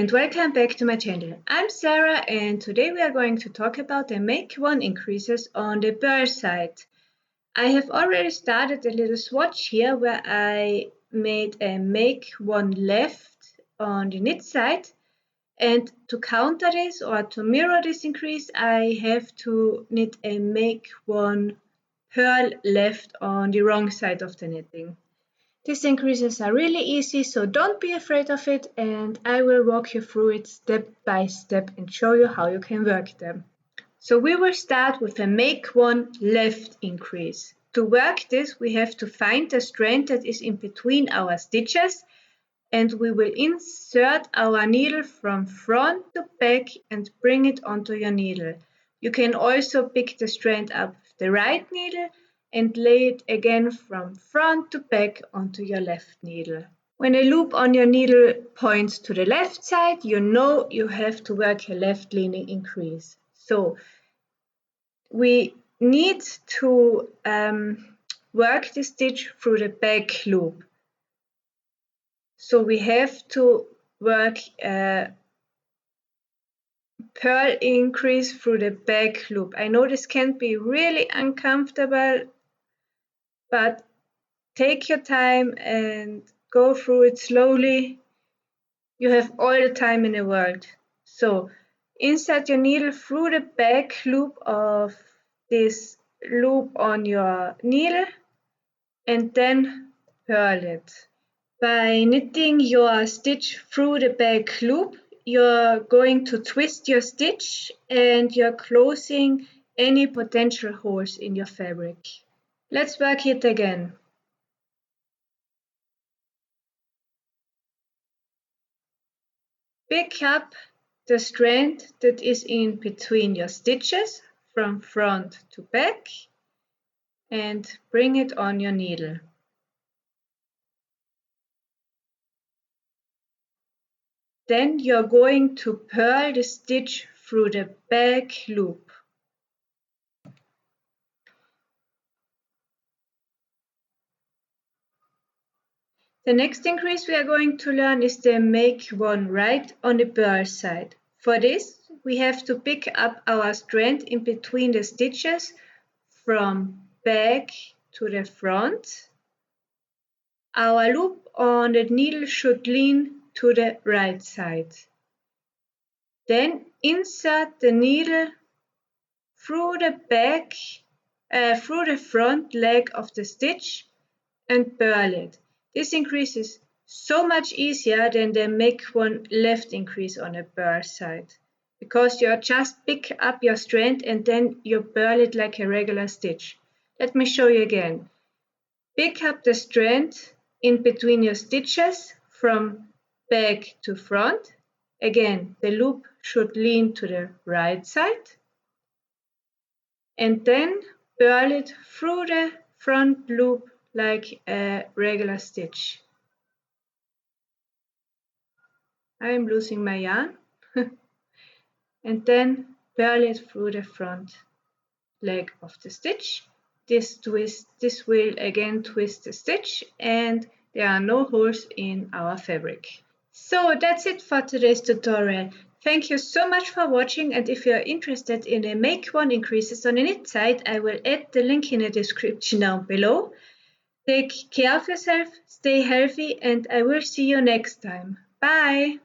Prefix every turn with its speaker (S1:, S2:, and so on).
S1: and welcome back to my channel. I'm Sarah and today we are going to talk about the make one increases on the Purl-Side. I have already started a little swatch here where I made a make one left on the knit side, and to counter this or to mirror this increase I have to knit a make one purl left on the wrong side of the knitting. These increases are really easy, so don't be afraid of it, and I will walk you through it step by step and show you how you can work them. So we will start with a make one left increase. To work this, we have to find the strand that is in between our stitches, and we will insert our needle from front to back and bring it onto your needle. You can also pick the strand up with the right needle and lay it again from front to back onto your left needle. When a loop on your needle points to the left side, you know you have to work a left leaning increase. So we need to work the stitch through the back loop. So we have to work a purl increase through the back loop. I know this can be really uncomfortable, but take your time and go through it slowly. You have all the time in the world. So insert your needle through the back loop of this loop on your needle and then purl it. By knitting your stitch through the back loop, you're going to twist your stitch and you're closing any potential holes in your fabric. Let's work it again. Pick up the strand that is in between your stitches from front to back and bring it on your needle. Then you're going to purl the stitch through the back loop. The next increase we are going to learn is the make one right on the Purl-Side. For this, we have to pick up our strand in between the stitches from back to the front. Our loop on the needle should lean to the right side. Then insert the needle through the front leg of the stitch and purl it. This increase is so much easier than the make one left increase on the Purl-Side, because you just pick up your strand and then you purl it like a regular stitch. Let me show you again. Pick up the strand in between your stitches from back to front. Again, the loop should lean to the right side. And then purl it through the front loop like a regular stitch. I'm losing my yarn. And then purl it through the front leg of the stitch. This will again twist the stitch and there are no holes in our fabric. So that's it for today's tutorial. Thank you so much for watching, and if you are interested in the make one increases on the knit side, I will add the link in the description down below. Take care of yourself, stay healthy, and I will see you next time. Bye!